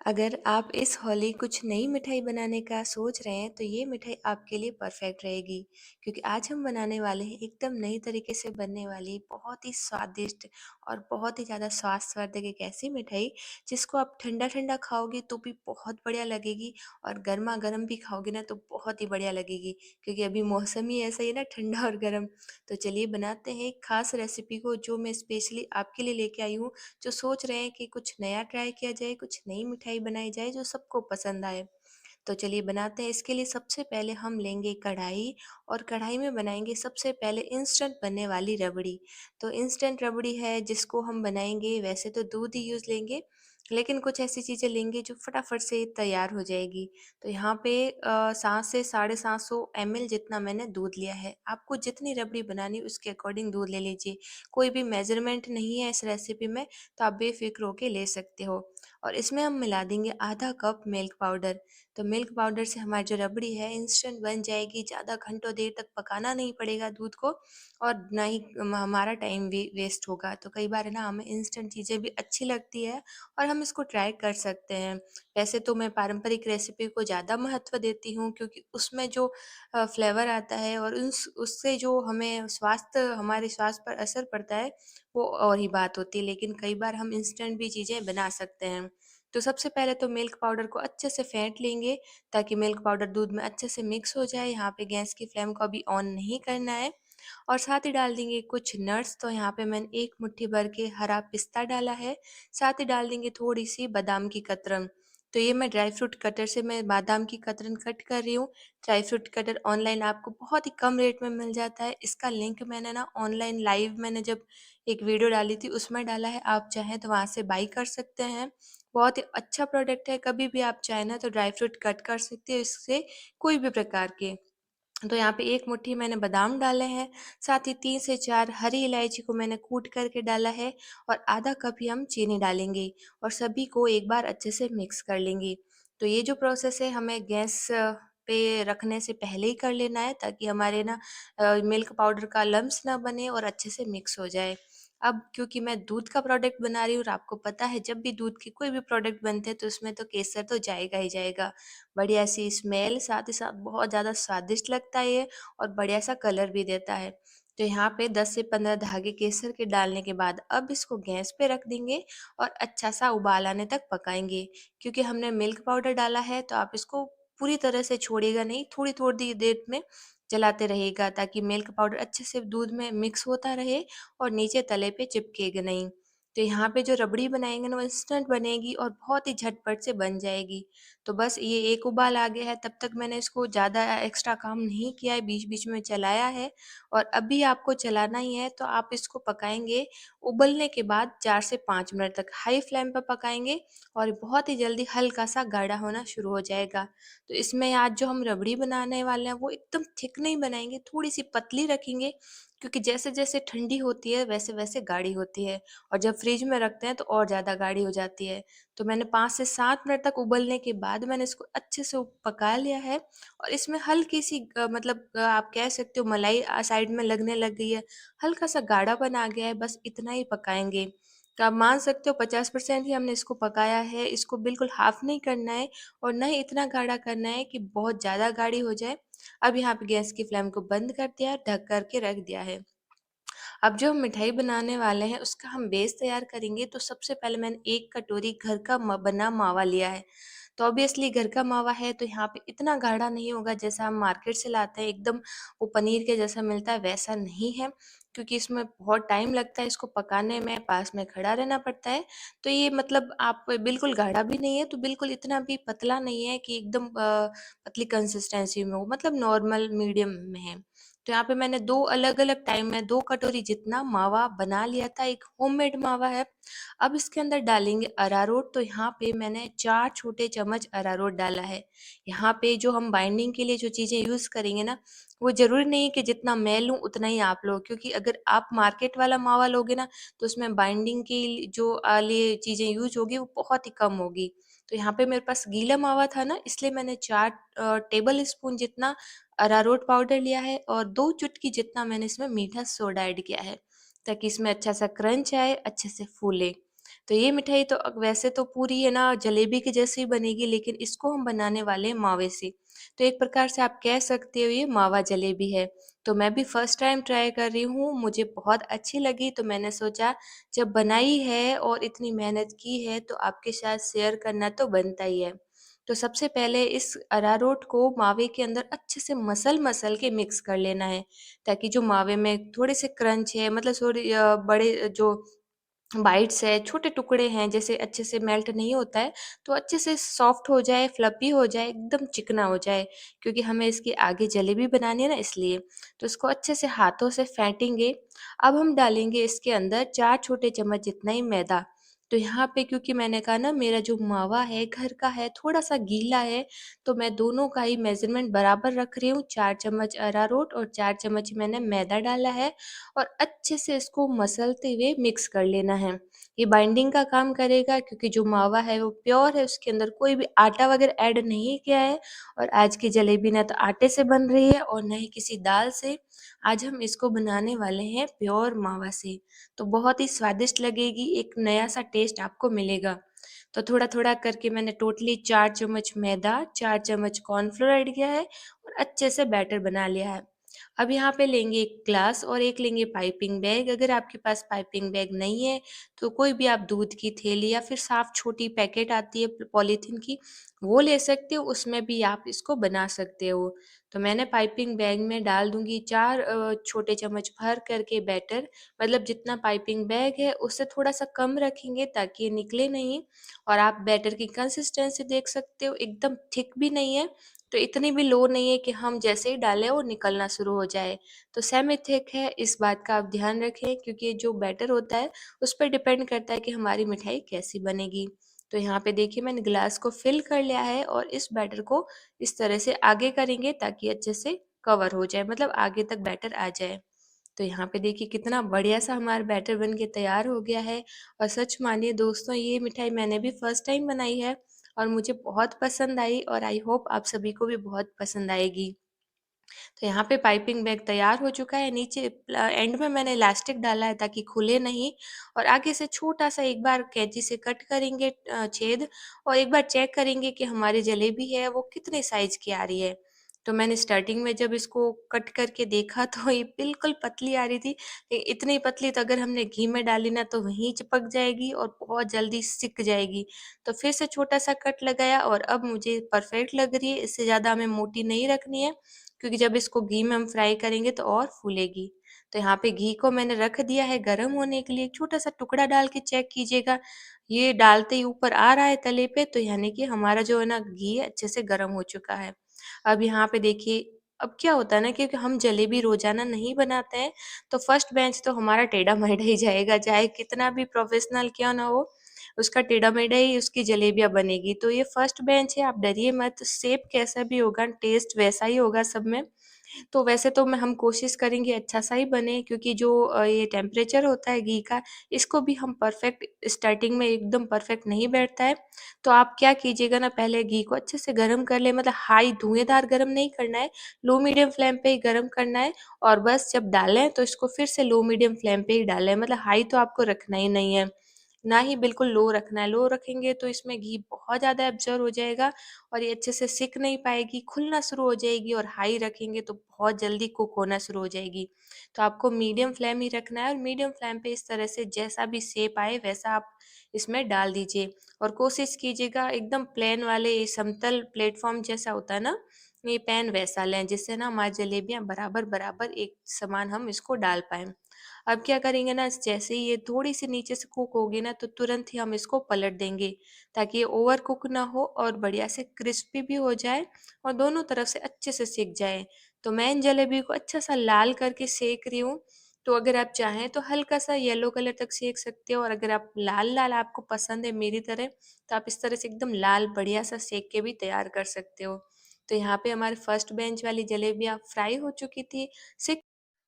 अगर आप इस होली कुछ नई मिठाई बनाने का सोच रहे हैं, तो ये मिठाई आपके लिए परफेक्ट रहेगी। क्योंकि आज हम बनाने वाले हैं एकदम नई तरीके से बनने वाली बहुत ही स्वादिष्ट और बहुत ही ज़्यादा स्वास्थ्यवर्धक एक ऐसी मिठाई, जिसको आप ठंडा-ठंडा खाओगे तो भी बहुत बढ़िया लगेगी और गरमा-गरम भी खाओगे ना तो बहुत ही बढ़िया लगेगी। क्योंकि अभी मौसम ही ऐसा ही है ना, ठंडा और गरम। तो चलिए बनाते हैं एक ख़ास रेसिपी को, जो मैं स्पेशली आपके लिए लेके आई हूँ, जो सोच रहे हैं कि कुछ नया ट्राई किया जाए, कुछ नई मिठाई बनाई जाए जो सबको पसंद आए। तो चलिए बनाते हैं। इसके लिए सबसे पहले हम लेंगे कढ़ाई और कढ़ाई में बनाएँगे सबसे पहले इंस्टेंट बनने वाली रबड़ी। तो इंस्टेंट रबड़ी है जिसको हम बनाएँगे, वैसे तो दूध ही यूज़ लेंगे, लेकिन कुछ ऐसी चीज़ें लेंगे जो फटाफट से तैयार हो जाएगी। तो यहाँ पे 7 से साढ़े 700 ml जितना मैंने दूध लिया है। आपको जितनी रबड़ी बनानी है उसके अकॉर्डिंग दूध ले लीजिए। कोई भी मेज़रमेंट नहीं है इस रेसिपी में, तो आप बेफ़िक्र होके ले सकते हो। और इसमें हम मिला देंगे आधा कप मिल्क पाउडर। तो मिल्क पाउडर से हमारी जो रबड़ी है इंस्टेंट बन जाएगी, ज़्यादा घंटों देर तक पकाना नहीं पड़ेगा दूध को और ना ही हमारा टाइम भी वेस्ट होगा। तो कई बार है ना, हमें इंस्टेंट चीज़ें भी अच्छी लगती है और हम इसको ट्राई कर सकते हैं। वैसे तो मैं पारंपरिक रेसिपी को ज़्यादा महत्व देती हूँ, क्योंकि उसमें जो फ्लेवर आता है और उस उससे जो हमें हमारे स्वास्थ्य पर असर पड़ता है, वो और ही बात होती है। लेकिन कई बार हम इंस्टेंट भी चीज़ें बना सकते हैं। तो सबसे पहले तो मिल्क पाउडर को अच्छे से फेंट लेंगे, ताकि मिल्क पाउडर दूध में अच्छे से मिक्स हो जाए। यहाँ पे गैस की फ्लेम को अभी ऑन नहीं करना है। और साथ ही डाल देंगे कुछ नट्स। तो यहाँ पे मैंने 1 मुट्ठी भर के हरा पिस्ता डाला है। साथ ही डाल देंगे थोड़ी-सी बादाम की कतरन। तो ये मैं ड्राई फ्रूट कटर से मैं बादाम की कतरन कट कर रही हूँ। ड्राई फ्रूट कटर ऑनलाइन आपको बहुत ही कम रेट में मिल जाता है। इसका लिंक मैंने ना ऑनलाइन लाइव मैंने जब एक वीडियो डाली थी उसमें डाला है। आप चाहें तो वहाँ से बाय कर सकते हैं। बहुत ही अच्छा प्रोडक्ट है। कभी भी आप चाहें ना तो ड्राई फ्रूट कट कर सकते हो इससे, कोई भी प्रकार के। तो यहाँ पे 1 मुट्ठी मैंने बादाम डाले हैं, साथ ही 3 से 4 हरी इलायची को मैंने कूट करके डाला है और आधा कप ही हम चीनी डालेंगे और सभी को एक बार अच्छे से मिक्स कर लेंगे। तो ये जो प्रोसेस है हमें गैस पे रखने से पहले ही कर लेना है, ताकि हमारे ना मिल्क पाउडर का लम्स ना बने और अच्छे से मिक्स हो जाए। अब क्योंकि मैं दूध का प्रोडक्ट बना रही हूँ और आपको पता है जब भी दूध के कोई भी प्रोडक्ट बनते हैं तो उसमें तो केसर तो जाएगा ही जाएगा। बढ़िया सी स्मेल, साथ ही साथ बहुत ज़्यादा स्वादिष्ट लगता है ये और बढ़िया सा कलर भी देता है। तो यहाँ पे 10 से 15 धागे केसर के डालने के बाद अब इसको गैस पे रख देंगे और अच्छा सा उबाल आने तक पकाएँगे। क्योंकि हमने मिल्क पाउडर डाला है तो आप इसको पूरी तरह से छोड़िएगा नहीं, थोड़ी-थोड़ी देर में चलाते रहिएगा, ताकि मिल्क पाउडर अच्छे से दूध में मिक्स होता रहे और नीचे तले पे चिपकेगा नहीं। तो यहाँ पे जो रबड़ी बनाएँगे ना वो इंस्टेंट बनेगी और बहुत ही झटपट से बन जाएगी। तो बस ये एक उबाल आ गया है, तब तक मैंने इसको ज़्यादा एक्स्ट्रा काम नहीं किया है, बीच-बीच में चलाया है और अभी आपको चलाना ही है। तो आप इसको पकाएँगे, उबलने के बाद 4 से 5 मिनट तक हाई फ्लेम पे पकाएँगे और बहुत ही जल्दी हल्का-सा गाढ़ा होना शुरू हो जाएगा। तो इसमें आज जो हम रबड़ी बनाने वाले हैं वो एकदम थिक नहीं बनाएँगे, थोड़ी-सी पतली रखेंगे, क्योंकि जैसे-जैसे ठंडी होती है वैसे-वैसे गाढ़ी होती है और जब फ्रिज में रखते हैं तो और ज़्यादा गाढ़ी हो जाती है। तो मैंने 5 से 7 मिनट तक उबलने के बाद मैंने इसको अच्छे से पका लिया है और इसमें हल्की-सी मतलब आप कह सकते हो मलाई साइड में लगने लग गई है, हल्का-सा गाढ़ापन आ गया है, बस इतना ही पकाएँगे। तो आप मान सकते हो 50% ही हमने इसको पकाया है, इसको बिल्कुल हाफ़ नहीं करना है और ना ही इतना गाढ़ा करना है कि बहुत ज़्यादा गाढ़ी हो जाए। अब यहाँ पे गैस की फ्लेम को बंद कर दिया है, ढक कर के रख दिया है। अब जो हम मिठाई बनाने वाले हैं उसका हम बेस तैयार करेंगे। तो सबसे पहले मैंने 1 कटोरी घर का बना मावा लिया है। तो ऑब्वियसली घर का मावा है तो यहाँ पे इतना गाढ़ा नहीं होगा जैसा हम मार्केट से लाते हैं, एकदम वो पनीर के जैसा मिलता है वैसा नहीं है, क्योंकि इसमें बहुत टाइम लगता है इसको पकाने में, पास में खड़ा रहना पड़ता है। तो ये मतलब आप बिल्कुल गाढ़ा भी नहीं है, तो बिल्कुल इतना भी पतला नहीं है कि एकदम पतली कंसिस्टेंसी में हो, मतलब नॉर्मल मीडियम में है। तो यहाँ पे मैंने 2 अलग-अलग टाइम में 2 कटोरी जितना मावा बना लिया था, एक होममेड मावा है। अब इसके अंदर डालेंगे अरारोट। तो यहाँ पे मैंने 4 छोटे चम्मच अरारोट डाला है। यहाँ पे जो हम बाइंडिंग के लिए जो चीज़ें यूज़ करेंगे ना, वो ज़रूरी नहीं है कि जितना मैं लूँ उतना ही आप लो, क्योंकि अगर आप मार्केट वाला मावा लोगे ना, तो उसमें बाइंडिंग की जो लिए चीज़ें यूज़ होगी वो बहुत ही कम होगी। तो यहाँ पे मेरे पास गीला मावा था ना, इसलिए मैंने 4 टेबल स्पून जितना अरारोट पाउडर लिया है और 2 चुटकी जितना मैंने इसमें मीठा सोडा ऐड किया है, ताकि इसमें अच्छा सा क्रंच आए, अच्छे से फूले। तो ये मिठाई तो वैसे तो पूरी है ना जलेबी के जैसे ही बनेगी, लेकिन इसको हम बनाने वाले हैं मावे से। तो एक प्रकार से आप कह सकते हो ये मावा जलेबी है। तो मैं भी फर्स्ट टाइम ट्राई कर रही हूँ, मुझे बहुत अच्छी लगी तो मैंने सोचा जब बनाई है और इतनी मेहनत की है तो आपके साथ शेयर करना तो बनता ही है। तो सबसे पहले इस अरारोट को मावे के अंदर अच्छे से मसल-मसल के मिक्स कर लेना है, ताकि जो मावे में थोड़े से क्रंच है, मतलब थोड़ी बड़े जो बाइट्स है, छोटे टुकड़े हैं, जैसे अच्छे से मेल्ट नहीं होता है, तो अच्छे से सॉफ्ट हो जाए, फ्लफ़ी हो जाए, एकदम चिकना हो जाए, क्योंकि हमें इसकी आगे जलेबी बनानी है ना इसलिए। तो इसको अच्छे से हाथों से फेंटेंगे। अब हम डालेंगे इसके अंदर 4 छोटे चम्मच जितना ही मैदा। तो यहाँ पे क्योंकि मैंने कहा ना मेरा जो मावा है घर का है, थोड़ा-सा गीला है, तो मैं दोनों का ही मेज़रमेंट बराबर रख रही हूँ, 4 चम्मच अरारोट और 4 चम्मच मैंने मैदा डाला है। और अच्छे से इसको मसलते हुए मिक्स कर लेना है। ये बाइंडिंग का काम करेगा, क्योंकि जो मावा है वो प्योर है, उसके अंदर कोई भी आटा वगैरह ऐड नहीं किया है। और आज की जलेबी ना तो आटे से बन रही है और ना ही किसी दाल से। आज हम इसको बनाने वाले हैं प्योर मावा से। तो बहुत ही स्वादिष्ट लगेगी, एक नया-सा टेस्ट आपको मिलेगा। तो थोड़ा-थोड़ा करके मैंने टोटली 4 चम्मच मैदा, 4 चम्मच कॉर्नफ्लोर ऐड किया है और अच्छे से बैटर बना लिया है। अब यहाँ पे लेंगे 1 ग्लास और एक लेंगे पाइपिंग बैग। अगर आपके पास पाइपिंग बैग नहीं है, तो कोई भी आप दूध की थैली या फिर साफ छोटी पैकेट आती है पॉलीथीन की, वो ले सकते हो, उसमें भी आप इसको बना सकते हो। तो मैंने पाइपिंग बैग में डाल दूँगी 4 छोटे चम्मच भर करके बैटर, मतलब जितना पाइपिंग बैग है उससे थोड़ा-सा कम रखेंगे ताकि ये निकले नहीं। और आप बैटर की कंसिस्टेंसी देख सकते हो, एकदम थिक भी नहीं है, तो इतनी भी लो नहीं है कि हम जैसे ही डालें वो निकलना शुरू हो जाए। तो सेमी थिक है, इस बात का आप ध्यान रखें, क्योंकि जो बैटर होता है उस पे डिपेंड करता है कि हमारी मिठाई कैसी बनेगी। तो यहाँ पे देखिए मैंने ग्लास को फिल कर लिया है और इस बैटर को इस तरह से आगे करेंगे ताकि अच्छे से कवर हो जाए, मतलब आगे तक बैटर आ जाए। तो यहाँ पे देखिए कितना बढ़िया सा हमारा बैटर बन के तैयार हो गया है। और सच मानिए दोस्तों, ये मिठाई मैंने भी फर्स्ट टाइम बनाई है और मुझे बहुत पसंद आई और आई होप आप सभी को भी बहुत पसंद आएगी। तो यहाँ पे पाइपिंग बैग तैयार हो चुका है। नीचे एंड में मैंने इलास्टिक डाला है ताकि खुले नहीं। और आगे से छोटा-सा एक बार कैंची से कट करेंगे छेद, और एक बार चेक करेंगे कि हमारी जलेबी है वो कितने साइज़ की आ रही है। तो मैंने स्टार्टिंग में जब इसको कट करके देखा तो ये बिल्कुल पतली आ रही थी। इतनी पतली तो अगर हमने घी में डाली ना तो वहीं चिपक जाएगी और बहुत जल्दी सिक जाएगी। तो फिर से छोटा-सा कट लगाया और अब मुझे परफेक्ट लग रही है, इससे ज़्यादा हमें मोटी नहीं रखनी है, क्योंकि जब इसको घी में हम फ्राई करेंगे तो और फूलेगी। तो यहाँ पे घी को मैंने रख दिया है गरम होने के लिए, एक छोटा-सा टुकड़ा डाल के चेक कीजिएगा। ये डालते ही ऊपर आ रहा है तले पे, तो यानी कि हमारा जो है ना घी है अच्छे से गरम हो चुका है। अब यहाँ पे देखिए, अब क्या होता है ना, क्योंकि हम जलेबी रोज़ाना नहीं बनाते हैं, तो फर्स्ट बेंच तो हमारा टेढ़ा-मेढ़ा ही जाएगा, चाहे कितना भी प्रोफेशनल क्यों ना हो, उसका टेढ़ा-मेढ़ा ही उसकी जलेबियाँ बनेगी। तो ये फर्स्ट बेंच है, आप डरिए मत, शेप कैसा भी होगा, टेस्ट वैसा ही होगा सब में। तो वैसे तो मैं हम कोशिश करेंगे अच्छा-सा ही बने, क्योंकि जो ये टेम्परेचर होता है घी का, इसको भी हम परफ़ेक्ट स्टार्टिंग में एकदम परफ़ेक्ट नहीं बैठता है। तो आप क्या कीजिएगा ना, पहले घी को अच्छे से गरम कर लें, मतलब हाई धुएँदार गरम नहीं करना है, लो मीडियम फ्लेम पे ही गरम करना है। और बस जब डालें तो इसको फिर से लो मीडियम फ्लेम पे ही डालें, मतलब हाई तो आपको रखना ही नहीं है, ना ही बिल्कुल लो रखना है। लो रखेंगे तो इसमें घी बहुत ज़्यादा एब्ज़ॉर्ब हो जाएगा और ये अच्छे से सिक नहीं पाएगी, खुलना शुरू हो जाएगी, और हाई रखेंगे तो बहुत जल्दी कुक होना शुरू हो जाएगी। तो आपको मीडियम फ्लेम ही रखना है और मीडियम फ्लेम पे इस तरह से जैसा भी शेप आए वैसा आप इसमें डाल दीजिए। और कोशिश कीजिएगा एकदम प्लेन वाले समतल प्लेटफ़ॉर्म जैसा होता है ना, ये पैन वैसा लें, जिससे ना हमारी जलेबियाँ बराबर-बराबर एक समान हम इसको डाल पाएँ। अब क्या करेंगे ना, जैसे ही ये थोड़ी-सी नीचे से कुक होगी ना, तो तुरंत ही हम इसको पलट देंगे, ताकि ये ओवर कुक ना हो और बढ़िया से क्रिस्पी भी हो जाए और दोनों तरफ से अच्छे से सिक जाए। तो मैं इन जलेबी को अच्छा-सा लाल करके सेक रही हूँ, तो अगर आप चाहें तो हल्का-सा येलो कलर तक सेक सकते हो, और अगर आप लाल-लाल आपको पसंद है मेरी तरह, तो आप इस तरह से एकदम लाल बढ़िया-सा सेक के भी तैयार कर सकते हो। तो यहाँ पे हमारे फर्स्ट बेंच वाली जलेबियाँ फ्राई हो चुकी थी, सिक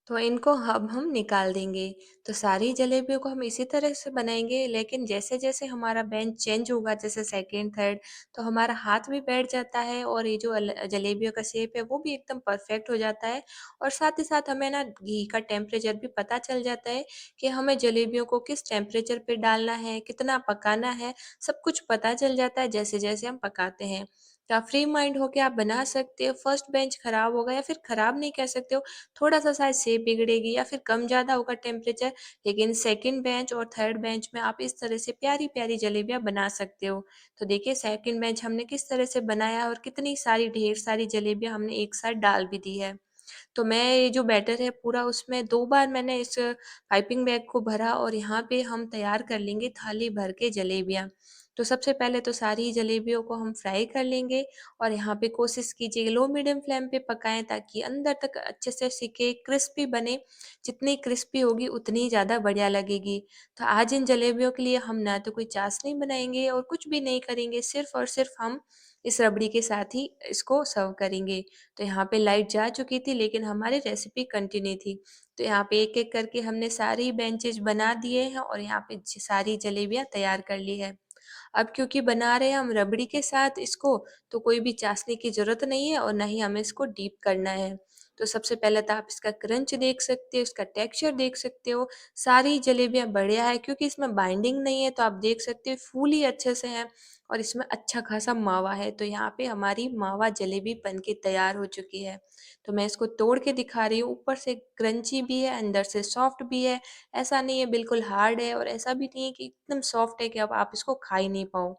तो इनको अब हम निकाल देंगे। तो सारी जलेबियों को हम इसी तरह से बनाएँगे, लेकिन जैसे-जैसे हमारा बेंच चेंज होगा, जैसे सेकंड, थर्ड, तो हमारा हाथ भी बैठ जाता है और ये जो जलेबियों का शेप है वो भी एकदम परफेक्ट हो जाता है। और साथ ही साथ हमें ना घी का टेम्परेचर भी पता चल जाता है कि हमें जलेबियों को किस टेम्परेचर पे डालना है, कितना पकाना है, सब कुछ पता चल जाता है जैसे-जैसे हम पकाते हैं। तो आप फ्री माइंड होके आप बना सकते हो। फर्स्ट बेंच खराब होगा या फिर खराब नहीं कह सकते हो, थोड़ा-सा शायद शेप बिगड़ेगी या फिर कम-ज़्यादा होगा टेम्परेचर, लेकिन सेकंड बेंच और थर्ड बेंच में आप इस तरह से प्यारी-प्यारी जलेबियाँ बना सकते हो। तो देखिए सेकंड बेंच हमने किस तरह से बनाया और कितनी सारी ढेर सारी जलेबियाँ हमने एक साथ डाल भी दी है। तो मैं ये जो बैटर है पूरा उसमें 2 बार मैंने इस पाइपिंग बैग को भरा और यहाँ पे हम तैयार कर लेंगे थाली भर के जलेबियाँ। तो सबसे पहले तो सारी जलेबियों को हम फ्राई कर लेंगे और यहाँ पे कोशिश कीजिए लो मीडियम फ्लेम पे पकाएँ ताकि अंदर तक अच्छे से सिके, क्रिस्पी बने। जितनी क्रिस्पी होगी उतनी ज़्यादा बढ़िया लगेगी। तो आज इन जलेबियों के लिए हम ना तो कोई चाशनी बनाएँगे और कुछ भी नहीं करेंगे, सिर्फ़ और सिर्फ़ हम इस रबड़ी के साथ ही इसको सर्व करेंगे। तो यहाँ पे लाइट जा चुकी थी लेकिन हमारी रेसिपी कंटिन्यू थी। तो यहाँ पे एक-एक करके हमने सारी बेंचेस बना दिए हैं और यहाँ पे सारी जलेबियाँ तैयार कर ली है। अब क्योंकि बना रहे हैं हम रबड़ी के साथ इसको, तो कोई भी चाशनी की ज़रूरत नहीं है और ना ही हमें इसको डीप करना है। तो सबसे पहले तो आप इसका क्रंच देख सकते हो, इसका टेक्सचर देख सकते हो। सारी जलेबियाँ बढ़िया है क्योंकि इसमें बाइंडिंग नहीं है, तो आप देख सकते हो फूली अच्छे से हैं और इसमें अच्छा खासा मावा है। तो यहाँ पे हमारी मावा जलेबी बन के तैयार हो चुकी है। तो मैं इसको तोड़ के दिखा रही हूँ, ऊपर से क्रंची भी है, अंदर से सॉफ्ट भी है। ऐसा नहीं है बिल्कुल हार्ड है और ऐसा भी नहीं है कि एकदम सॉफ्ट है कि अब आप इसको खा ही नहीं पाओ।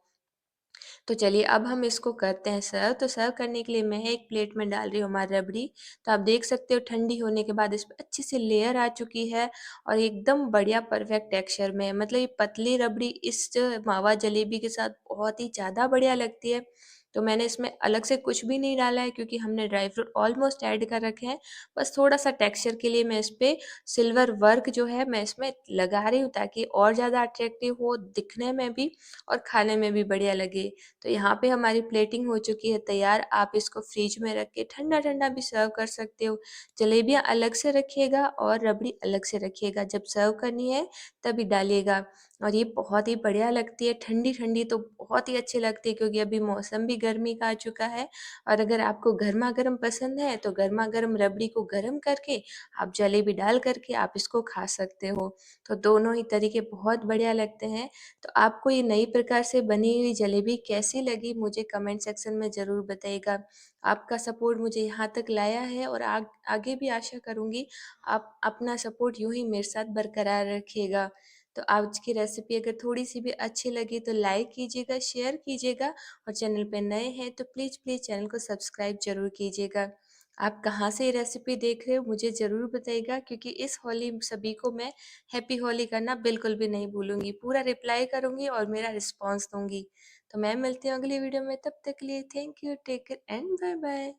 तो चलिए अब हम इसको करते हैं सर्व। तो सर्व करने के लिए मैं एक प्लेट में डाल रही हूँ हमारी रबड़ी। तो आप देख सकते हो ठंडी होने के बाद इसमें अच्छी सी लेयर आ चुकी है और एकदम बढ़िया परफेक्ट टेक्सचर में है। मतलब ये पतली रबड़ी इस मावा जलेबी के साथ बहुत ही ज़्यादा बढ़िया लगती है। तो मैंने इसमें अलग से कुछ भी नहीं डाला है क्योंकि हमने ड्राई फ्रूट ऑलमोस्ट ऐड कर रखे हैं। बस थोड़ा-सा टेक्सचर के लिए मैं इस पे सिल्वर वर्क जो है मैं इसमें लगा रही हूँ ताकि और ज़्यादा अट्रैक्टिव हो दिखने में भी और खाने में भी बढ़िया लगे। तो यहाँ पे हमारी प्लेटिंग हो चुकी है तैयार। आप इसको फ्रिज में रख के ठंडा-ठंडा भी सर्व कर सकते हो। जलेबियाँ अलग से रखिएगा और रबड़ी अलग से रखिएगा। जब सर्व करनी है तभी डालिएगा और ये बहुत ही बढ़िया लगती है। ठंडी-ठंडी तो बहुत ही अच्छी लगती है क्योंकि अभी मौसम भी गर्मी का आ चुका है और अगर आपको गरमा-गरम पसंद है तो गरमा-गरम रबड़ी को गरम करके आप जलेबी डाल कर के आप इसको खा सकते हो। तो दोनों ही तरीके बहुत बढ़िया लगते हैं। तो आपको ये नई प्रकार से बनी हुई जलेबी कैसी लगी मुझे कमेंट सेक्शन में ज़रूर बताइएगा। आपका सपोर्ट मुझे यहाँ तक लाया है और आगे भी आशा करूँगी आप अपना सपोर्ट यूँ ही मेरे साथ बरकरार रखिएगा। तो आज की रेसिपी अगर थोड़ी-सी भी अच्छी लगी तो लाइक कीजिएगा, शेयर कीजिएगा और चैनल पे नए हैं तो प्लीज़ चैनल को सब्सक्राइब ज़रूर कीजिएगा। आप कहाँ से ये रेसिपी देख रहे हो मुझे ज़रूर बताइएगा क्योंकि इस होली सभी को मैं हैप्पी होली करना बिल्कुल भी नहीं भूलूँगी। पूरा रिप्लाई करूँगी और मेरा रिस्पॉन्स दूँगी। तो मैं मिलती हूँ अगली वीडियो में, तब तक के लिए thank you, take care and bye bye.